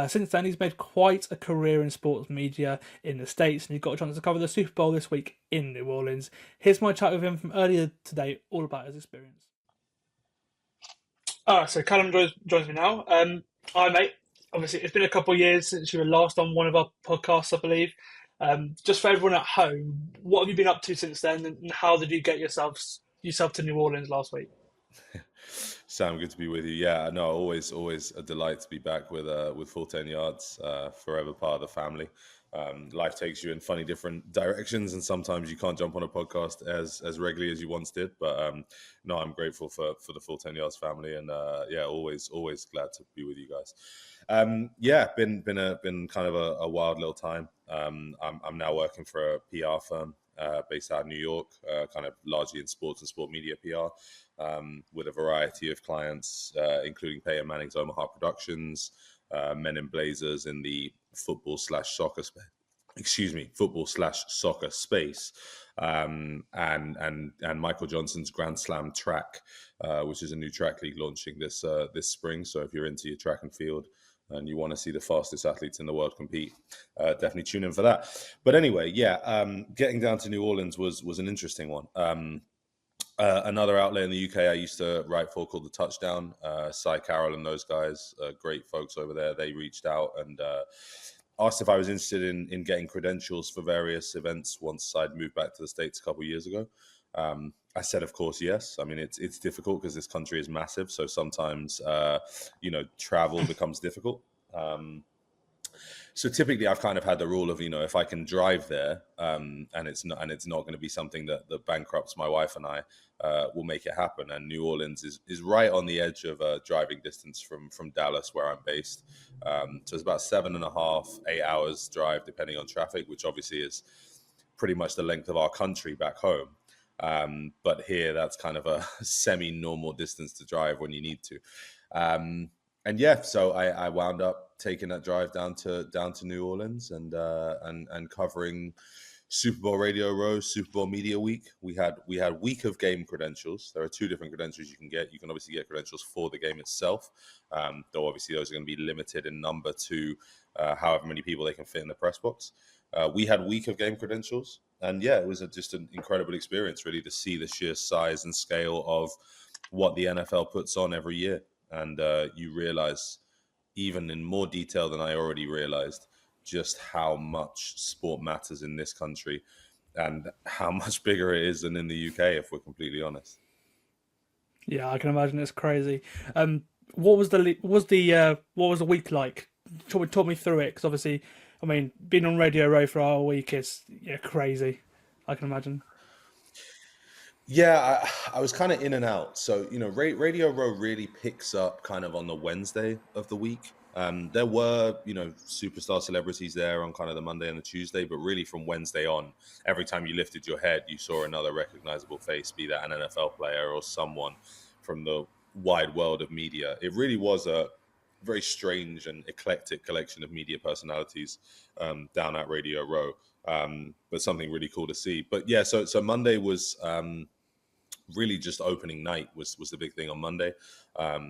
Since then, he's made quite a career in sports media in the States, and he got a chance to cover the Super Bowl this week in New Orleans. Here's my chat with him from earlier today, all about his experience. So Callum joins me now. Hi, mate. Obviously, it's been a couple of years since you were last on one of our podcasts, I believe. Just for everyone at home, what have you been up to since then, and how did you get yourself to New Orleans last week? Sam, good to be with you. Yeah, no, always a delight to be back with 14 Yards, forever part of the family. Life takes you in funny different directions, and sometimes you can't jump on a podcast as regularly as you once did. But no, I'm grateful for the 14 Yards family, and always glad to be with you guys. Been kind of a wild little time. I'm now working for a PR firm based out of New York, kind of largely in sports and sport media PR. With a variety of clients, including Peyton Manning's Omaha Productions, Men in Blazers in the football/soccer space, and Michael Johnson's Grand Slam track, which is a new track league launching this spring. So if you're into your track and field and you want to see the fastest athletes in the world compete, definitely tune in for that. But anyway, getting down to New Orleans was an interesting one. Another outlet in the UK I used to write for called The Touchdown, Cy Carroll and those guys, great folks over there. They reached out and asked if I was interested in getting credentials for various events once I'd moved back to the States a couple of years ago. I said, of course, yes. I mean, it's difficult because this country is massive. So sometimes, travel becomes difficult. So typically, I've kind of had the rule of, if I can drive there, and it's not going to be something that bankrupts my wife and I, will make it happen. And New Orleans is right on the edge of driving distance from Dallas, where I'm based. So it's about 7.5, 8 hours drive, depending on traffic, which obviously is pretty much the length of our country back home. But here, that's kind of a semi-normal distance to drive when you need to. So I wound up taking that drive down to New Orleans and covering Super Bowl Radio Row, Super Bowl Media Week. We had week of game credentials. There are two different credentials you can get. You can obviously get credentials for the game itself, though obviously those are going to be limited in number to however many people they can fit in the press box. We had week of game credentials, and it was just an incredible experience, really, to see the sheer size and scale of what the NFL puts on every year. And you realize, even in more detail than I already realized, just how much sport matters in this country and how much bigger it is than in the UK, if we're completely honest. Yeah, I can imagine it's crazy. What was the week like? Talk me through it, because obviously, I mean, being on Radio Row for our week is crazy. I can imagine. Yeah, I was kind of in and out. So, Radio Row really picks up kind of on the Wednesday of the week. There were, superstar celebrities there on kind of the Monday and the Tuesday, but really from Wednesday on, every time you lifted your head, you saw another recognizable face, be that an NFL player or someone from the wide world of media. It really was a very strange and eclectic collection of media personalities down at Radio Row, but something really cool to see. But yeah, so Monday was really just opening night was the big thing on Monday.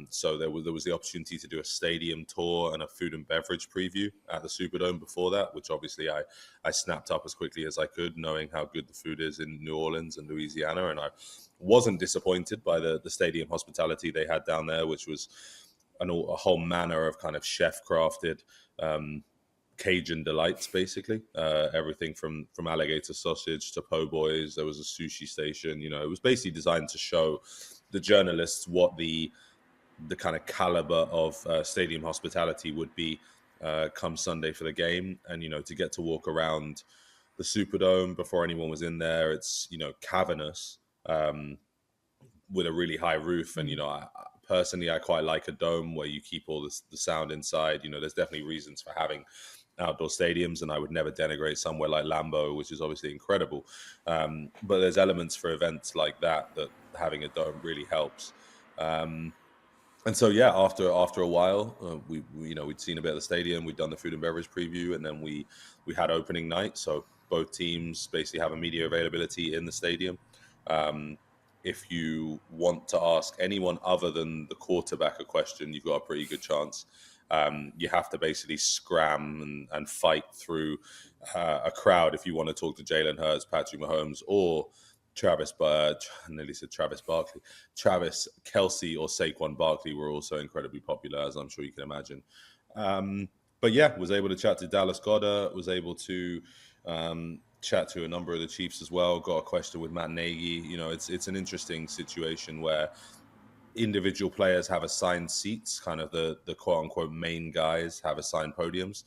So there was the opportunity to do a stadium tour and a food and beverage preview at the Superdome before that, which obviously I snapped up as quickly as I could, knowing how good the food is in New Orleans and Louisiana. And I wasn't disappointed by the stadium hospitality they had down there, which was a whole manner of kind of chef crafted Cajun delights, basically. Everything from alligator sausage to po' boys. There was a sushi station. It was basically designed to show the journalists what the kind of caliber of stadium hospitality would be come Sunday for the game. And, to get to walk around the Superdome before anyone was in there, it's, cavernous with a really high roof. And, personally, I quite like a dome where you keep all the sound inside. There's definitely reasons for having outdoor stadiums, and I would never denigrate somewhere like Lambeau, which is obviously incredible. But there's elements for events like that having a dome really helps. And so, yeah, after a while, we'd seen a bit of the stadium. We'd done the food and beverage preview, and then we had opening night. So both teams basically have a media availability in the stadium. If you want to ask anyone other than the quarterback a question, you've got a pretty good chance. You have to basically scram and fight through a crowd if you want to talk to Jalen Hurts, Patrick Mahomes, or Travis Kelce, or Saquon Barkley were also incredibly popular, as I'm sure you can imagine. But yeah, was able to chat to Dallas Goedert, was able to chat to a number of the Chiefs as well. Got a question with Matt Nagy. It's an interesting situation where individual players have assigned seats, kind of the quote unquote main guys have assigned podiums,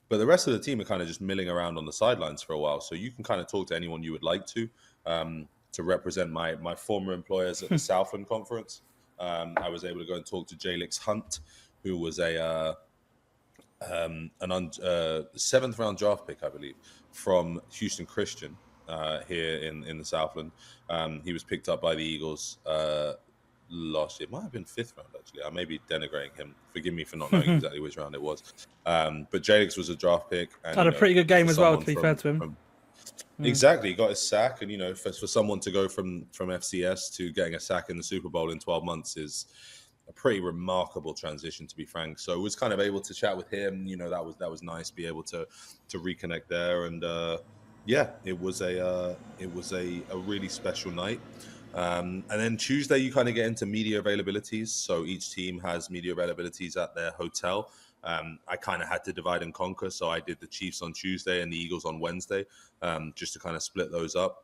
but the rest of the team are kind of just milling around on the sidelines for a while. So you can kind of talk to anyone you would like to represent my former employers at the Southland Conference. I was able to go and talk to LIX Hunt, who was a 7th round draft pick, I believe, from Houston Christian here in the Southland. He was picked up by the Eagles last year. It might have been 5th round, actually. I may be denigrating him. Forgive me for not knowing exactly which round it was. But LIX was a draft pick. And, had a pretty good game as well, to be fair to him. Exactly, he got his sack, and for someone to go from FCS to getting a sack in the Super Bowl in 12 months is a pretty remarkable transition, to be frank. So I was kind of able to chat with him. That was nice, be able to reconnect there, and it was a really special night. And then Tuesday, you kind of get into media availabilities. So each team has media availabilities at their hotel. I kind of had to divide and conquer. So I did the Chiefs on Tuesday and the Eagles on Wednesday, just to kind of split those up.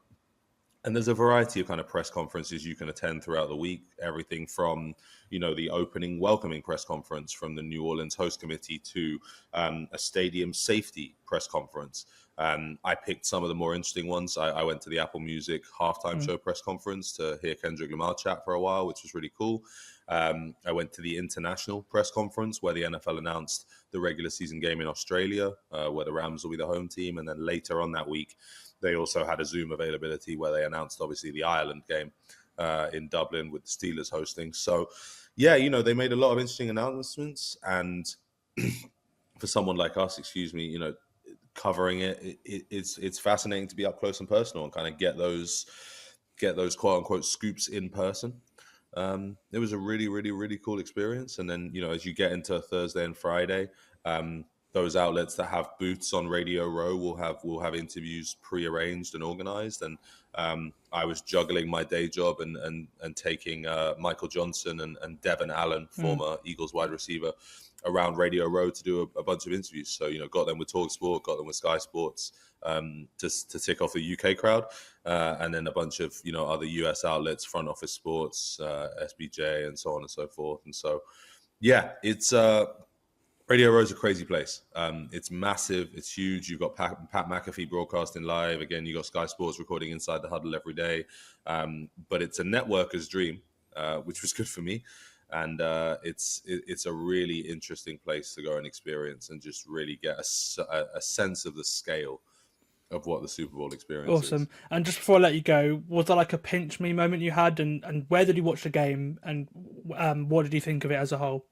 And there's a variety of kind of press conferences you can attend throughout the week. Everything from, the opening welcoming press conference from the New Orleans host committee to a stadium safety press conference. I picked some of the more interesting ones. I went to the Apple Music halftime show press conference to hear Kendrick Lamar chat for a while, which was really cool. I went to the international press conference where the NFL announced the regular season game in Australia, where the Rams will be the home team. And then later on that week, they also had a Zoom availability where they announced, obviously, the Ireland game in Dublin with the Steelers hosting. So, yeah, they made a lot of interesting announcements. And for someone like us, covering it's fascinating to be up close and personal and kind of get those quote unquote scoops in person. It was a really, really, really cool experience. And then, as you get into Thursday and Friday, those outlets that have booths on Radio Row will have interviews prearranged and organized. And I was juggling my day job and taking Michael Johnson and Devin Allen, former Eagles wide receiver, around Radio Row to do a bunch of interviews. So, got them with TalkSport, got them with Sky Sports to tick off the UK crowd. And then a bunch of, other US outlets, Front Office Sports, SBJ, and so on and so forth. And so, yeah, it's Radio Row is a crazy place. It's massive. It's huge. You've got Pat McAfee broadcasting live. Again, you got Sky Sports recording Inside the Huddle every day. But it's a networker's dream, which was good for me. And it's a really interesting place to go and experience and just really get a sense of the scale of what the Super Bowl experience is. Awesome. And just before I let you go, was there like a pinch me moment you had? And where did you watch the game? And what did you think of it as a whole?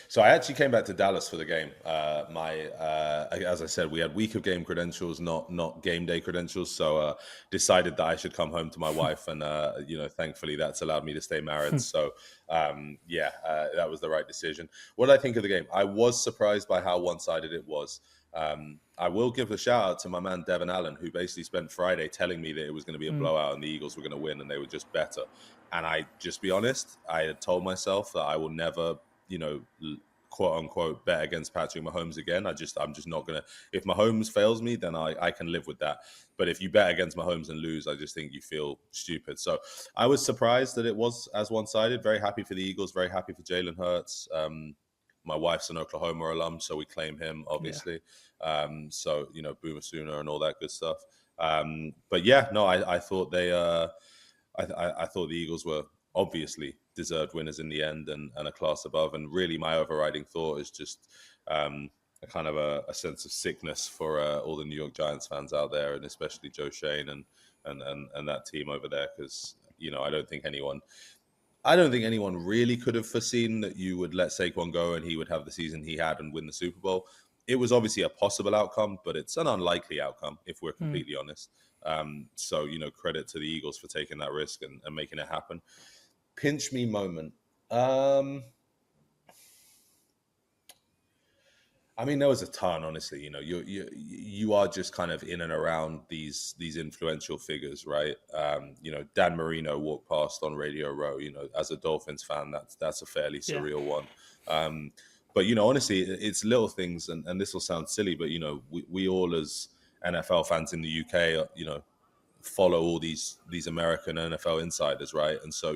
So I actually came back to Dallas for the game. As I said, we had week of game credentials, not game day credentials. So decided that I should come home to my wife, and thankfully that's allowed me to stay married. So that was the right decision. What did I think of the game? I was surprised by how one-sided it was. I will give a shout out to my man Devin Allen, who basically spent Friday telling me that it was going to be a blowout and the Eagles were going to win and they were just better. And I just be honest, I had told myself that I will never, quote unquote, bet against Patrick Mahomes again. I'm just not gonna. If Mahomes fails me, then I can live with that. But if you bet against Mahomes and lose, I just think you feel stupid. So I was surprised that it was as one-sided. Very happy for the Eagles. Very happy for Jalen Hurts. My wife's an Oklahoma alum, so we claim him, obviously. Yeah. So, Boomer Sooner and all that good stuff. But yeah, no, I thought I thought the Eagles were obviously deserved winners in the end and a class above. And really my overriding thought is just a kind of a sense of sickness for all the New York Giants fans out there, and especially Joe Shane and that team over there. Because, I don't think anyone really could have foreseen that you would let Saquon go and he would have the season he had and win the Super Bowl. It was obviously a possible outcome, but it's an unlikely outcome, if we're completely honest. So, credit to the Eagles for taking that risk and making it happen. Pinch me moment. I mean, there was a ton, honestly. You are just kind of in and around these influential figures, right? Dan Marino walked past on Radio Row. As a Dolphins fan, that's a fairly surreal one. But honestly, it's little things, and this will sound silly, but we all as NFL fans in the UK, follow all these American NFL insiders, right? And so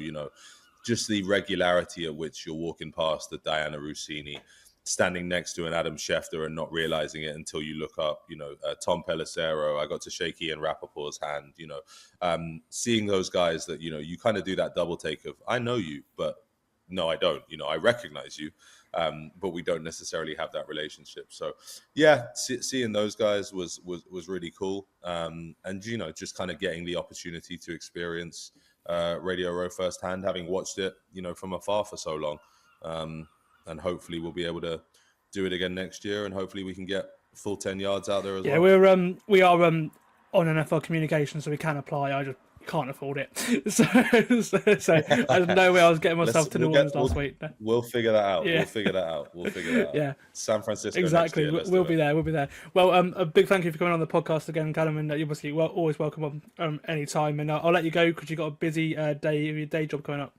just the regularity at which you're walking past the Diana Rossini, standing next to an Adam Schefter and not realizing it until you look up, Tom Pelissero. I got to shake Ian Rappaport's hand, seeing those guys that, you kind of do that double take of, I know you, but no, I don't, I recognize you. But we don't necessarily have that relationship. So yeah, seeing those guys was really cool. And, just kind of getting the opportunity to experience Radio Row firsthand, having watched it, from afar for so long. And hopefully we'll be able to do it again next year, and hopefully we can get full 10 yards out there as well. Yeah, we are on NFL communication, so we can apply. I just can't afford it. So there's no way I was getting myself to New Orleans last week. We'll figure that out. Yeah. We'll figure that out. Yeah. San Francisco. Exactly. We'll be there. Well, a big thank you for coming on the podcast again, Callum, and you're obviously always welcome on any time. And I'll let you go because you've got a busy day of your day job coming up.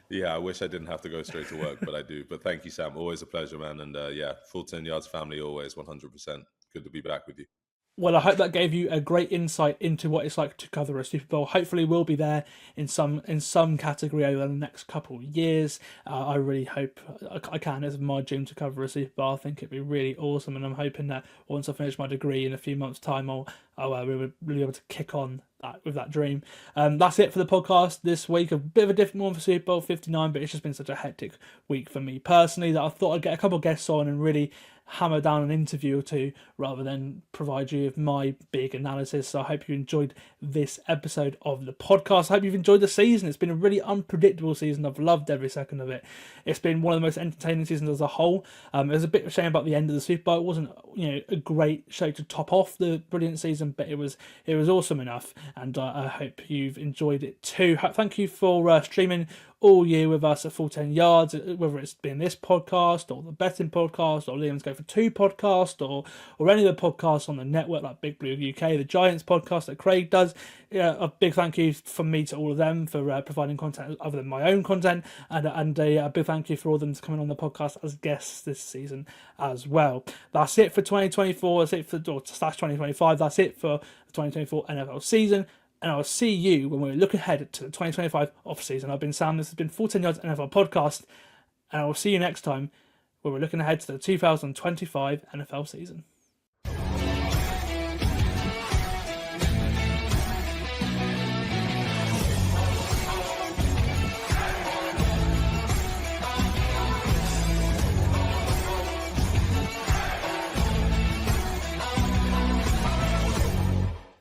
Yeah, I wish I didn't have to go straight to work, but I do. But thank you, Sam. Always a pleasure, man. And full 10 yards family, always 100%. Good to be back with you. Well, I hope that gave you a great insight into what it's like to cover a Super Bowl. Hopefully we'll be there in some category over the next couple of years. I really hope I can. It's my dream to cover a Super Bowl. I think it'd be really awesome, and I'm hoping that once I finish my degree in a few months' time, I'll really be able to kick on with that dream. That's it for the podcast this week. A bit of a different one for Super Bowl 59, but it's just been such a hectic week for me personally that I thought I'd get a couple of guests on and really hammer down an interview or two rather than provide you with my big analysis. So I hope you enjoyed this episode of the podcast. I hope you've enjoyed the season. It's been a really unpredictable season. I've loved every second of it. It's been one of the most entertaining seasons as a whole. It was a bit of a shame about the end of the Super Bowl. It wasn't a great show to top off the brilliant season, but it was awesome enough, and I hope you've enjoyed it too. Thank you for streaming all year with us at Full 10 Yards, whether it's been this podcast or the betting podcast or Liam's Go for Two podcast or any of the podcasts on the network like Big Blue UK, the Giants podcast that Craig does. A big thank you from me to all of them for providing content other than my own content, and a big thank you for all of them coming on the podcast as guests this season as well. That's it for 2024. That's it for /2025. That's it for the 2024 NFL season. And I'll see you when we look ahead to the 2025 off-season. I've been Sam. This has been 14 Yards NFL Podcast. And I will see you next time when we're looking ahead to the 2025 NFL season.